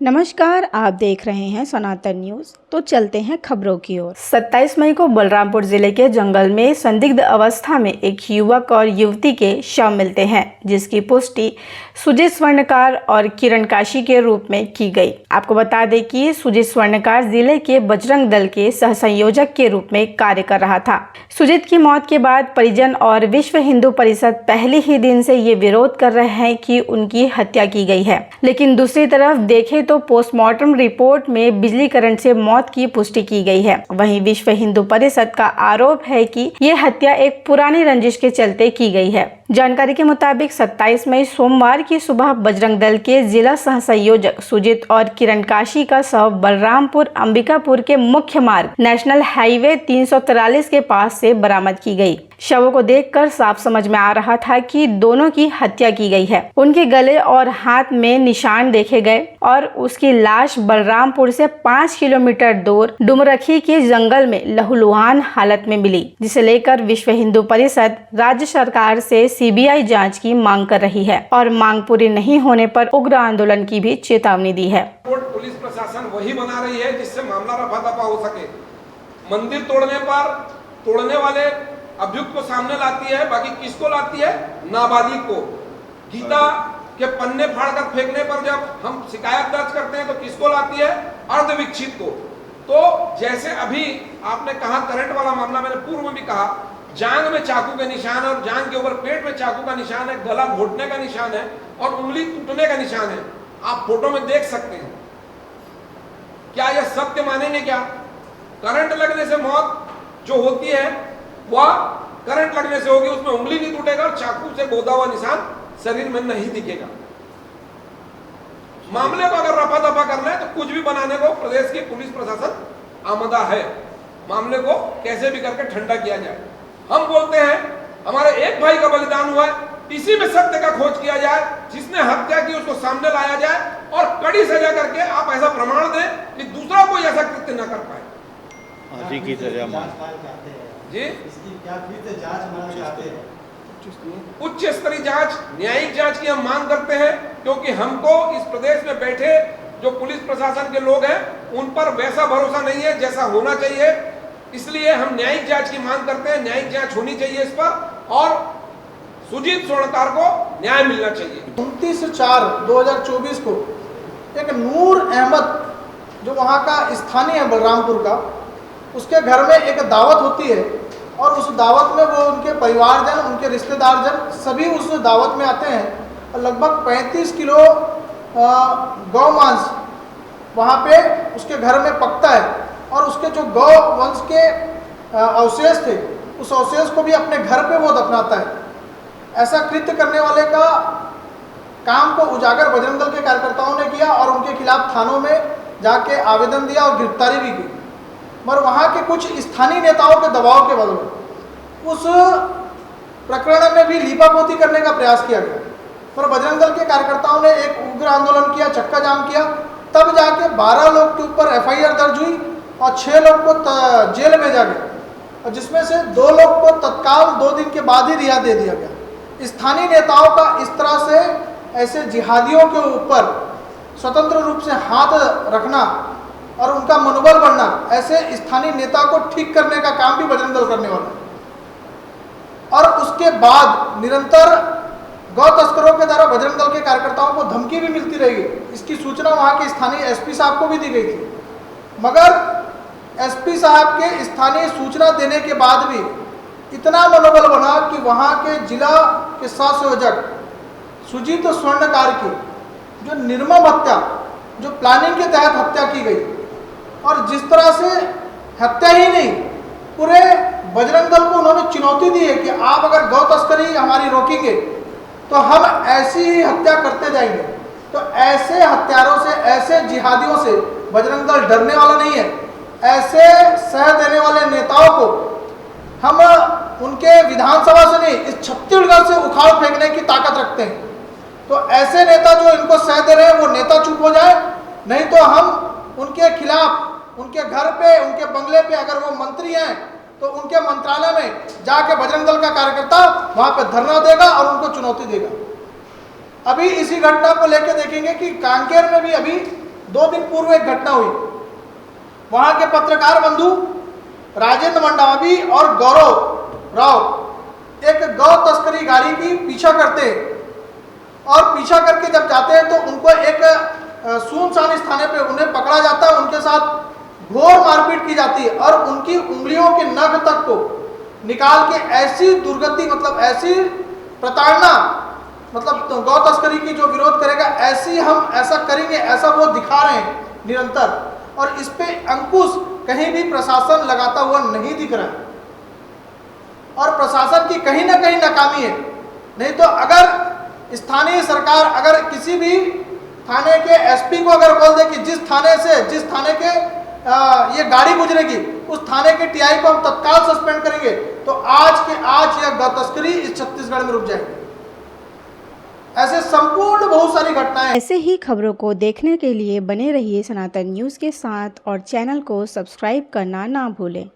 नमस्कार, आप देख रहे हैं सनातन न्यूज़। तो चलते हैं खबरों की ओर। 27 मई को बलरामपुर जिले के जंगल में संदिग्ध अवस्था में एक युवक और युवती के शव मिलते हैं, जिसकी पुष्टि सुजीत स्वर्णकार और किरण काशी के रूप में की गई। आपको बता दें कि सुजीत स्वर्णकार जिले के बजरंग दल के सहसंयोजक के रूप में कार्य कर रहा था। सुजीत की मौत के बाद परिजन और विश्व हिंदू परिषद पहले ही दिन से ये विरोध कर रहे हैं कि उनकी हत्या की गई है, लेकिन दूसरी तरफ देखें तो पोस्टमार्टम रिपोर्ट में बिजली करंट से मौत की पुष्टि की गई है। वहीं विश्व हिंदू परिषद का आरोप है कि यह हत्या एक पुरानी रंजिश के चलते की गई है। जानकारी के मुताबिक 27 मई सोमवार की सुबह बजरंग दल के जिला सह संयोजक सुजीत और किरण काशी का शव बलरामपुर अंबिकापुर के मुख्य मार्ग नेशनल हाईवे 343 के पास से बरामद की गई। शवों को देखकर साफ समझ में आ रहा था कि दोनों की हत्या की गई है। उनके गले और हाथ में निशान देखे गए और उसकी लाश बलरामपुर से 5 किलोमीटर दूर डुमरखी के जंगल में लहूलुहान हालत में मिली, जिसे लेकर विश्व हिंदू परिषद राज्य सरकार से सीबीआई जांच की मांग कर रही है और मांग पूरी नहीं होने पर उग्र आंदोलन की भी चेतावनी दी है। पुलिस प्रशासन वही बना रही है जिससे मामला रफा दफा हो सके। मंदिर तोड़ने पर तोड़ने वाले अभियुक्त को सामने लाती है, बाकी किसको लाती है? नाबालिग को। गीता के पन्ने फाड़कर फेंकने पर जब हम शिकायत दर्ज करते हैं तो किसको लाती है? अर्धविक्षित को। तो जैसे अभी आपने कहा करंट वाला मामला, मैंने पूर्व में भी कहा, जांग में चाकू के निशान और जांग के ऊपर पेट में चाकू का निशान है, गला घोटने का निशान है और उंगली टूटने का निशान है। आप फोटो में देख सकते हैं। क्या यह सत्य मानेंगे? क्या करंट लगने से मौत जो होती है वह करंट लगने से होगी, उसमें उंगली नहीं टूटेगा और चाकू से गोदा हुआ निशान शरीर में नहीं दिखेगा। मामले को अगर रफा दफा करना है तो कुछ भी बनाने को प्रदेश की पुलिस प्रशासन आमदा है। मामले को कैसे भी करके ठंडा किया जाए। हम बोलते हैं हमारे एक भाई का बलिदान हुआ है, इसी में सत्य का खोज किया जाए, जिसने हत्या की उसको सामने लाया जाए और कड़ी सजा करके आप ऐसा प्रमाण दें कि दूसरा कोई ऐसा कृत्य न कर पाए। जी की सजा जी, इसकी क्या फिर से जांच होना चाहते हैं? उच्च स्तरीय जांच, न्यायिक जांच की हम मांग करते हैं, क्योंकि हमको इस प्रदेश में बैठे जो पुलिस प्रशासन के लोग हैं उन पर वैसा भरोसा नहीं है जैसा होना चाहिए। इसलिए हम न्यायिक जांच की मांग करते हैं। न्यायिक जांच होनी चाहिए इस पर और सुजीत स्वर्णकार को न्याय मिलना चाहिए। 29/4/2024 को एक नूर अहमद जो वहाँ का स्थानीय है बलरामपुर का, उसके घर में एक दावत होती है और उस दावत में वो उनके परिवारजन, उनके रिश्तेदारजन सभी उस दावत में आते हैं और लगभग 35 किलो गौ मांस वहाँ पे उसके घर में पकता है और उसके जो गौ वंश के अवशेष थे उस अवशेष को भी अपने घर पे वो दफनाता है। ऐसा कृत्य करने वाले का काम को उजागर बजरंग दल के कार्यकर्ताओं ने किया और उनके खिलाफ थानों में जाके आवेदन दिया और गिरफ्तारी भी की, मगर वहाँ के कुछ स्थानीय नेताओं के दबाव के बल में उस प्रकरण में भी लीपापोती करने का प्रयास किया गया। पर बजरंग दल के कार्यकर्ताओं ने एक उग्र आंदोलन किया, चक्का जाम किया, तब जाके 12 लोग के ऊपर FIR दर्ज हुई और 6 लोग को जेल भेजा गया और जिसमें से 2 लोग को तत्काल 2 दिन के बाद ही रिहा दे दिया गया। स्थानीय नेताओं का इस तरह से ऐसे जिहादियों के ऊपर स्वतंत्र रूप से हाथ रखना और उनका मनोबल बढ़ना, ऐसे स्थानीय नेता को ठीक करने का काम भी बजरंग दल करने वाला है। और उसके बाद निरंतर गौ तस्करों के द्वारा बजरंग दल के कार्यकर्ताओं को धमकी भी मिलती रहेगी। इसकी सूचना वहाँ के स्थानीय SP साहब को भी दी गई थी, मगर SP साहब के स्थानीय सूचना देने के बाद भी इतना मनोबल बना कि वहाँ के जिला के सहसंयोजक सुजीत स्वर्णकार की जो निर्मम हत्या, जो प्लानिंग के तहत हत्या की गई और जिस तरह से हत्या ही नहीं, पूरे बजरंग दल को उन्होंने चुनौती दी है कि आप अगर गौ तस्करी हमारी रोकेंगे तो हम ऐसी ही हत्या करते जाएंगे। तो ऐसे हत्यारों से, ऐसे जिहादियों से बजरंग दल डरने वाला नहीं है। ऐसे सह देने वाले नेताओं को हम उनके विधानसभा से नहीं, इस छत्तीसगढ़ से उखाड़ फेंकने की ताकत रखते हैं। तो ऐसे नेता जो इनको सह दे रहे हैं वो नेता चुप हो जाए, नहीं तो हम उनके खिलाफ उनके घर पे, उनके बंगले पे अगर वो मंत्री हैं तो उनके मंत्रालय में जाके बजरंग दल का कार्यकर्ता वहां पे धरना देगा और उनको चुनौती देगा। अभी इसी घटना को लेकर देखेंगे कि कांकेर में भी अभी 2 दिन पूर्व एक घटना हुई। वहाँ के पत्रकार बंधु राजेंद्र मंडावी और गौरव राव एक गौ तस्करी गाड़ी की पीछा करते हैं और पीछा करके जब जाते हैं तो उनको एक सुनसान स्थान पे उन्हें पकड़ा जाता है। उनके साथ घोर मारपीट की जाती है और उनकी उंगलियों के नख तक को निकाल के ऐसी दुर्गति, मतलब ऐसी प्रताड़ना, मतलब तो गौ तस्करी की जो विरोध करेगा ऐसी हम ऐसा करेंगे, ऐसा वो दिखा रहे हैं निरंतर। और इस पे अंकुश कहीं भी प्रशासन लगाता हुआ नहीं दिख रहा है और प्रशासन की कहीं ना कहीं नाकामी है। नहीं तो अगर स्थानीय सरकार अगर किसी भी थाने के एसपी को अगर बोल दे कि जिस थाने के ये गाड़ी गुजरेगी उस थाने के टीआई को हम तत्काल सस्पेंड करेंगे, तो आज के आज यह गौ तस्करी इस छत्तीसगढ़ में रुक जाएगी। ऐसे संपूर्ण बहुत सारी घटनाएं। ऐसे ही खबरों को देखने के लिए बने रहिए सनातन न्यूज़ के साथ और चैनल को सब्सक्राइब करना ना भूलें।